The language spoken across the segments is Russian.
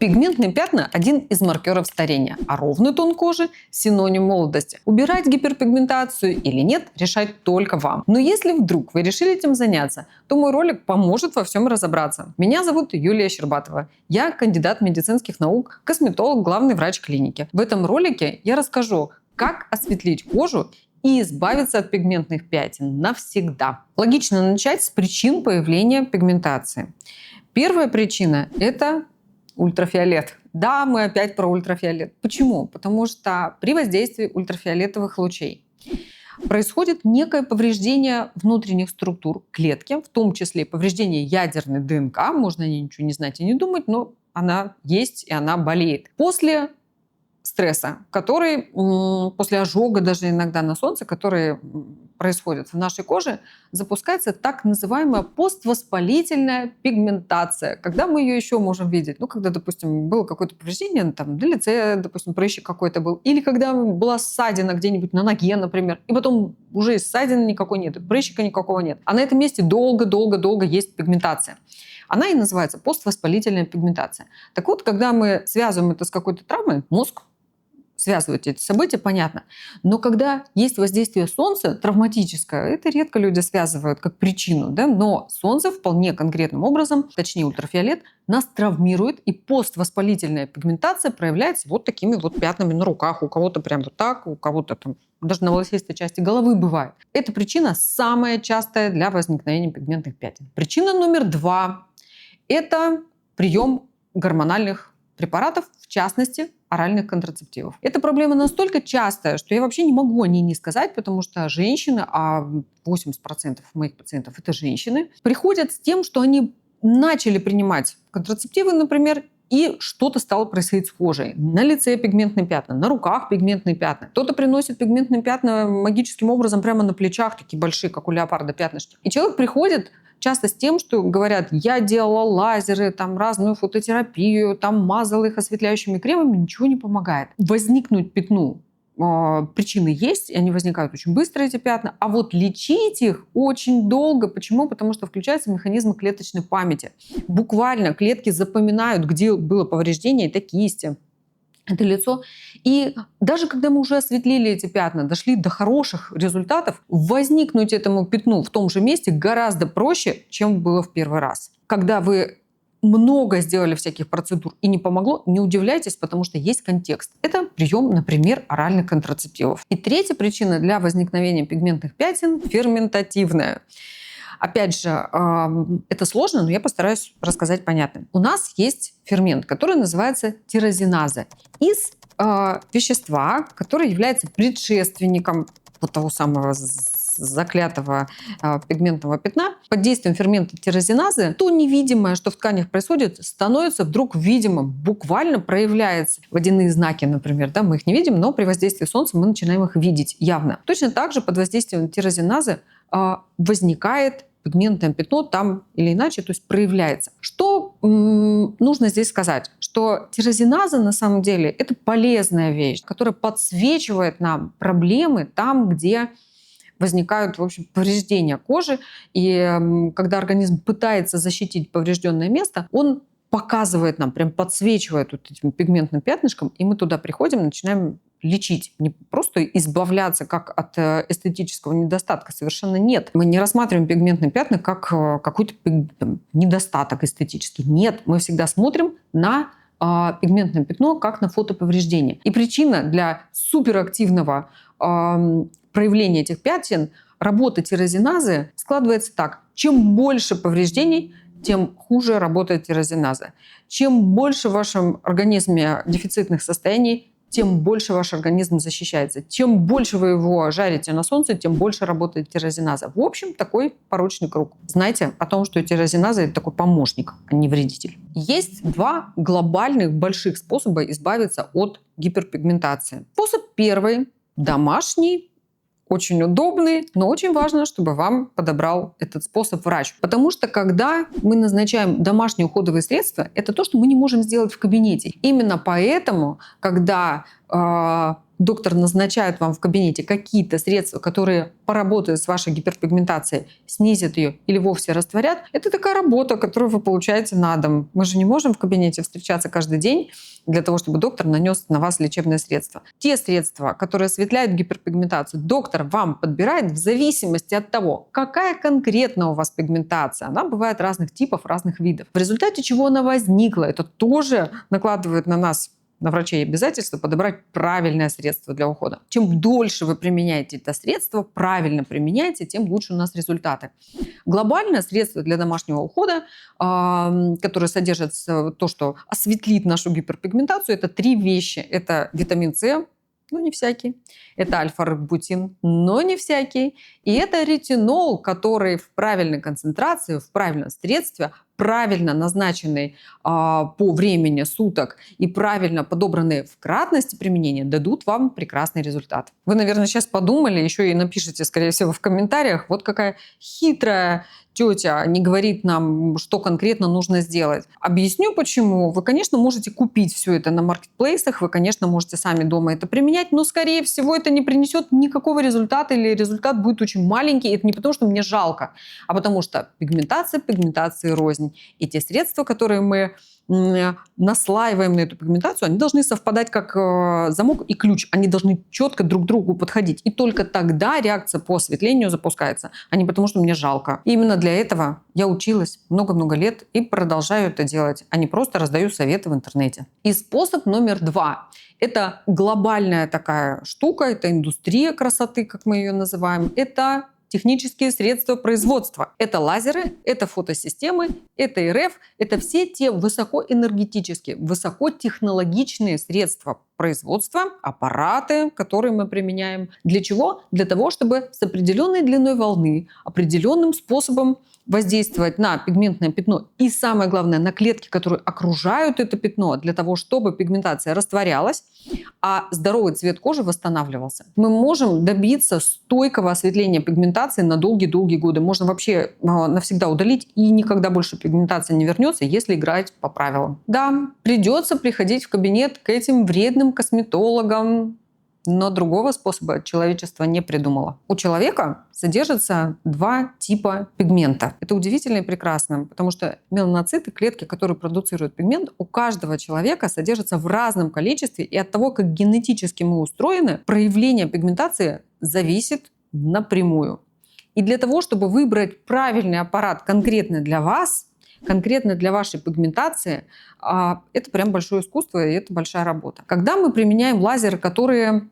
Пигментные пятна – один из маркеров старения, а ровный тон кожи – синоним молодости. Убирать гиперпигментацию или нет – решать только вам. Но если вдруг вы решили этим заняться, то мой ролик поможет во всем разобраться. Меня зовут Юлия Щербатова. Я кандидат медицинских наук, косметолог, главный врач клиники. В этом ролике я расскажу, как осветлить кожу и избавиться от пигментных пятен навсегда. Логично начать с причин появления пигментации. Первая причина – это ультрафиолет. Да, мы опять про ультрафиолет. Почему? Потому что при воздействии ультрафиолетовых лучей происходит некое повреждение внутренних структур клетки, в том числе повреждение ядерной ДНК. Можно о ней ничего не знать и не думать, но она есть и она болеет. После стресса, который, после ожога даже иногда на солнце, который происходит в нашей коже, запускается так называемая поствоспалительная пигментация. Когда мы ее еще можем видеть? Когда, допустим, было какое-то повреждение, там, на лице, допустим, прыщик какой-то был, или когда была ссадина где-нибудь на ноге, например, и потом уже ссадины никакой нет, прыщика никакого нет. А на этом месте долго-долго-долго есть пигментация. Она и называется поствоспалительная пигментация. Так вот, когда мы связываем это с какой-то травмой, мозг связывать эти события, понятно. Но когда есть воздействие солнца травматическое, это редко люди связывают как причину, да? Но солнце вполне конкретным образом, точнее ультрафиолет, нас травмирует, и поствоспалительная пигментация проявляется вот такими вот пятнами на руках. У кого-то прям вот так, у кого-то там даже на волосистой части головы бывает. Эта причина самая частая для возникновения пигментных пятен. Причина номер 2 – это прием гормональных препаратов, в частности, оральных контрацептивов. Эта проблема настолько частая, что я вообще не могу о ней не сказать, потому что женщины, а 80% моих пациентов это женщины, приходят с тем, что они начали принимать контрацептивы, например, и что-то стало происходить с кожей. На лице пигментные пятна, на руках пигментные пятна. Кто-то приносит пигментные пятна магическим образом прямо на плечах, такие большие, как у леопарда, пятнышки. И человек приходит часто с тем, что говорят, я делала лазеры, там, разную фототерапию, там, мазала их осветляющими кремами, ничего не помогает. Возникнуть пятну причины есть, и они возникают очень быстро, эти пятна, а вот лечить их очень долго. Почему? Потому что включается механизм клеточной памяти. Буквально клетки запоминают, где было повреждение, это кисти, это лицо. И даже когда мы уже осветлили эти пятна, дошли до хороших результатов, возникнуть этому пятну в том же месте гораздо проще, чем было в первый раз. Когда вы много сделали всяких процедур и не помогло, не удивляйтесь, потому что есть контекст. Это прием, например, оральных контрацептивов. И третья причина для возникновения пигментных пятен – ферментативная. Опять же, это сложно, но я постараюсь рассказать понятно. У нас есть фермент, который называется тирозиназа. Из вещества, которое является предшественником вот того самого заклятого пигментного пятна, под действием фермента тирозиназы, то невидимое, что в тканях происходит, становится вдруг видимым, буквально проявляется. Водяные знаки, например, да, мы их не видим, но при воздействии солнца мы начинаем их видеть явно. Точно так же под воздействием тирозиназы возникает пигментное пятно там или иначе, то есть проявляется. Что нужно здесь сказать? Что тирозиназа на самом деле это полезная вещь, которая подсвечивает нам проблемы там, где возникают, в общем, повреждения кожи. И когда организм пытается защитить поврежденное место, он показывает нам, прям подсвечивает вот этим пигментным пятнышком, и мы туда приходим, начинаем лечить. Не просто избавляться как от эстетического недостатка. Совершенно нет. Мы не рассматриваем пигментные пятна как какой-то недостаток эстетический. Нет. Мы всегда смотрим на пигментное пятно как на фотоповреждение. И причина для суперактивного проявления этих пятен, работа тирозиназы складывается так. Чем больше повреждений, тем хуже работает тирозиназа. Чем больше в вашем организме дефицитных состояний, тем больше ваш организм защищается. Чем больше вы его жарите на солнце, тем больше работает тирозиназа. В общем, такой порочный круг. Знайте о том, что тирозиназа – это такой помощник, а не вредитель. Есть два глобальных больших способа избавиться от гиперпигментации. Способ первый – домашний, очень удобный, но очень важно, чтобы вам подобрал этот способ врач. Потому что когда мы назначаем домашние уходовые средства, это то, что мы не можем сделать в кабинете. Именно поэтому, когда доктор назначает вам в кабинете какие-то средства, которые поработают с вашей гиперпигментацией, снизят ее или вовсе растворят, это такая работа, которую вы получаете на дом. Мы же не можем в кабинете встречаться каждый день для того, чтобы доктор нанес на вас лечебное средство. Те средства, которые осветляют гиперпигментацию, доктор вам подбирает в зависимости от того, какая конкретно у вас пигментация. Она бывает разных типов, разных видов. В результате чего она возникла, это тоже накладывает на нас, на врачей, обязательство подобрать правильное средство для ухода. Чем дольше вы применяете это средство, правильно применяете, тем лучше у нас результаты. Глобальное средство для домашнего ухода, которое содержит то, что осветлит нашу гиперпигментацию, это 3 вещи. Это витамин С, но не всякий. Это альфа-рибутин, но не всякий. И это ретинол, который в правильной концентрации, в правильном средстве, правильно назначенный по времени суток и правильно подобранные в кратности применения, дадут вам прекрасный результат. Вы, наверное, сейчас подумали, еще и напишите, скорее всего, в комментариях, вот какая хитрая тетя не говорит нам, что конкретно нужно сделать. Объясню почему. Вы, конечно, можете купить все это на маркетплейсах, вы, конечно, можете сами дома это применять, но, скорее всего, это не принесет никакого результата или результат будет очень маленький. Это не потому, что мне жалко, а потому что пигментация пигментации рознь. И те средства, которые мы наслаиваем на эту пигментацию, они должны совпадать как замок и ключ. Они должны четко друг к другу подходить. И только тогда реакция по осветлению запускается, а не потому, что мне жалко. И именно для этого я училась много-много лет и продолжаю это делать, а не просто раздаю советы в интернете. И способ номер 2. Это глобальная такая штука, это индустрия красоты, как мы ее называем. Это технические средства производства. Это лазеры, это фотосистемы, это РФ, это все те высокоэнергетические, высокотехнологичные средства производства, аппараты, которые мы применяем. Для чего? Для того, чтобы с определенной длиной волны, определенным способом воздействовать на пигментное пятно и, самое главное, на клетки, которые окружают это пятно, для того, чтобы пигментация растворялась, а здоровый цвет кожи восстанавливался. Мы можем добиться стойкого осветления пигментации на долгие-долгие годы. Можно вообще навсегда удалить, и никогда больше пигментация не вернется, если играть по правилам. Да, придется приходить в кабинет к этим вредным косметологам, но другого способа человечество не придумало. У человека содержится 2 типа пигмента. Это удивительно и прекрасно, потому что меланоциты, клетки, которые продуцируют пигмент, у каждого человека содержатся в разном количестве, и от того, как генетически мы устроены, проявление пигментации зависит напрямую. И для того, чтобы выбрать правильный аппарат конкретно для вас, конкретно для вашей пигментации, это прям большое искусство, и это большая работа. Когда мы применяем лазеры, которые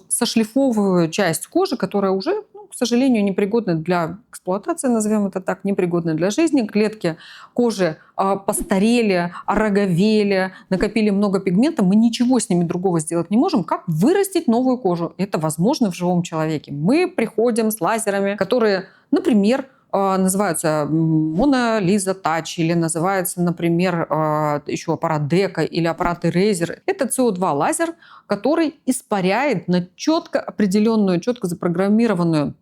сошлифовывают часть кожи, которая уже, к сожалению, непригодна для эксплуатации, назовем это так, непригодна для жизни, клетки кожи постарели, ороговели, накопили много пигмента, мы ничего с ними другого сделать не можем, как вырастить новую кожу. Это возможно в живом человеке. Мы приходим с лазерами, которые, например, называются Mona Lisa Touch или называется, например, еще аппарат Дека или аппарат Eraser. Это CO2 лазер, который испаряет на четко определенную, четко запрограммированную,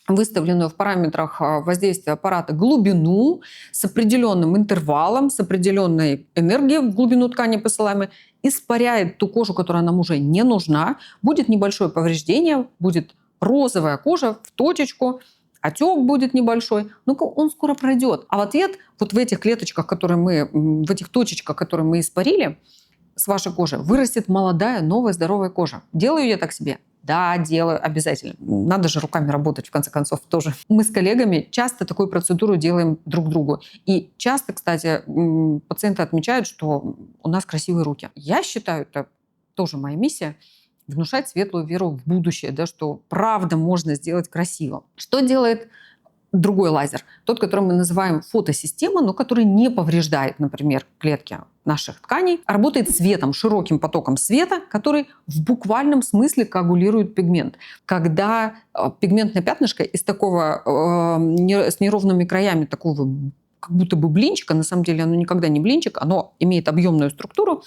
выставленную в параметрах воздействия аппарата глубину с определенным интервалом, с определенной энергией в глубину ткани посылаемой, испаряет ту кожу, которая нам уже не нужна, будет небольшое повреждение, будет розовая кожа в точечку, отек будет небольшой, но он скоро пройдет. А в ответ вот в этих клеточках, в этих точечках, которые мы испарили, с вашей кожи вырастет молодая, новая, здоровая кожа. Делаю я так себе? Да, делаю обязательно. Надо же руками работать, в конце концов, тоже. Мы с коллегами часто такую процедуру делаем друг другу. И часто, кстати, пациенты отмечают, что у нас красивые руки. Я считаю, это тоже моя миссия, внушать светлую веру в будущее, да, что правда можно сделать красиво. Что делает другой лазер? Тот, который мы называем фотосистема, но который не повреждает, например, клетки наших тканей, а работает светом, широким потоком света, который в буквальном смысле коагулирует пигмент. Когда пигментное пятнышко из такого, с неровными краями, такого как будто бы блинчика, на самом деле оно никогда не блинчик, оно имеет объемную структуру,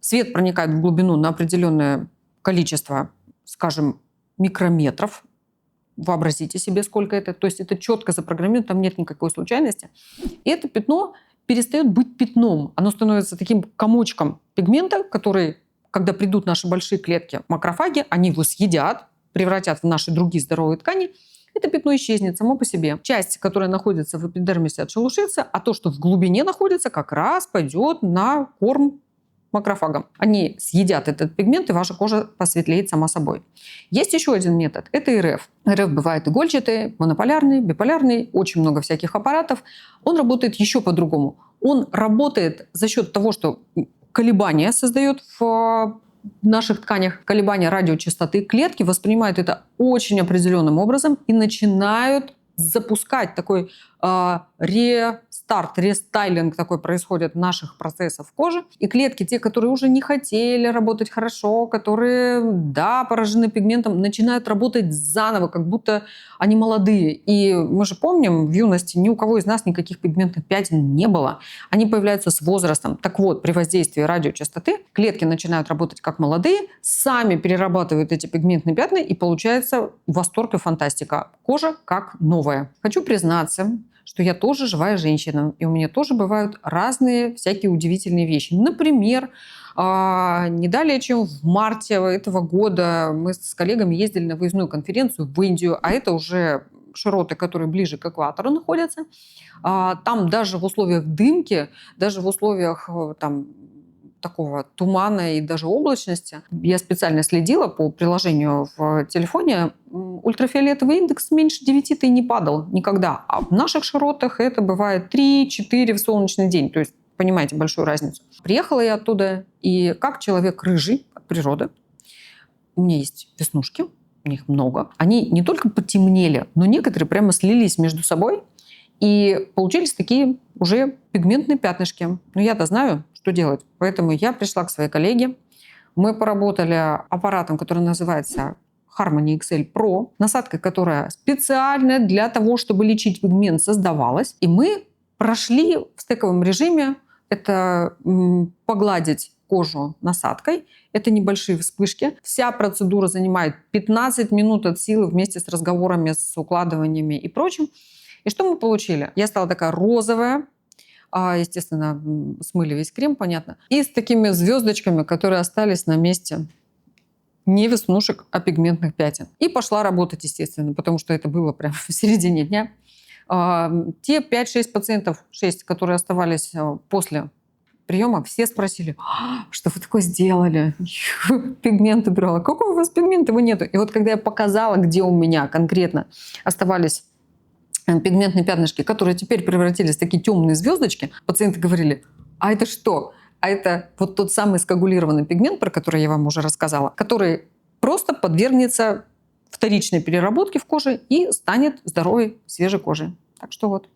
свет проникает в глубину на определенное количество, скажем, микрометров. Вообразите себе, сколько это. То есть это четко запрограммировано, там нет никакой случайности. И это пятно перестает быть пятном. Оно становится таким комочком пигмента, который когда придут наши большие клетки макрофаги, они его съедят, превратят в наши другие здоровые ткани, это пятно исчезнет само по себе. Часть, которая находится в эпидермисе, отшелушится, а то, что в глубине находится, как раз пойдет на корм макрофагам. Они съедят этот пигмент, и ваша кожа посветлеет сама собой. Есть еще один метод. Это РФ. РФ бывает игольчатый, монополярный, биполярный, очень много всяких аппаратов. Он работает еще по-другому. Он работает за счет того, что колебания создает в наших тканях, колебания радиочастоты. Клетки воспринимают это очень определенным образом и начинают запускать такой рестарт, рестайлинг такой происходит наших процессов кожи. И клетки, те, которые уже не хотели работать хорошо, которые, да, поражены пигментом, начинают работать заново, как будто они молодые. И мы же помним, в юности ни у кого из нас никаких пигментных пятен не было. Они появляются с возрастом. Так вот, при воздействии радиочастоты клетки начинают работать как молодые, сами перерабатывают эти пигментные пятна, и получается восторг и фантастика. Кожа как новая. Хочу признаться, что я тоже живая женщина, и у меня тоже бывают разные всякие удивительные вещи. Например, не далее, чем в марте этого года мы с коллегами ездили на выездную конференцию в Индию, а это уже широты, которые ближе к экватору находятся. Там даже в условиях дымки, даже в условиях там, такого тумана и даже облачности. Я специально следила по приложению в телефоне. Ультрафиолетовый индекс меньше 9 не падал никогда. А в наших широтах это бывает 3-4 в солнечный день. То есть, понимаете, большую разницу. Приехала я оттуда, и как человек рыжий от природы, у меня есть веснушки, у них много. Они не только потемнели, но некоторые прямо слились между собой, и получились такие уже пигментные пятнышки. Но я-то знаю, что делать. Поэтому я пришла к своей коллеге. Мы поработали аппаратом, который называется Harmony XL Pro, насадка, которая специально для того, чтобы лечить пигмент, создавалась. И мы прошли в стековом режиме. Это погладить кожу насадкой. Это небольшие вспышки. Вся процедура занимает 15 минут от силы вместе с разговорами, с укладываниями и прочим. И что мы получили? Я стала такая розовая, естественно, смыли весь крем, понятно, и с такими звездочками, которые остались на месте не веснушек, а пигментных пятен. И пошла работать, естественно, потому что это было прямо в середине дня. Те 5-6 пациентов, 6, которые оставались после приема, все спросили: что вы такое сделали? Пигмент убирала. Какой у вас пигмент? Его нету. И вот когда я показала, где у меня конкретно оставались пигментные пятнышки, которые теперь превратились в такие темные звездочки, пациенты говорили: а это что? А это вот тот самый скоагулированный пигмент, про который я вам уже рассказала, который просто подвергнется вторичной переработке в коже и станет здоровой, свежей кожей. Так что вот.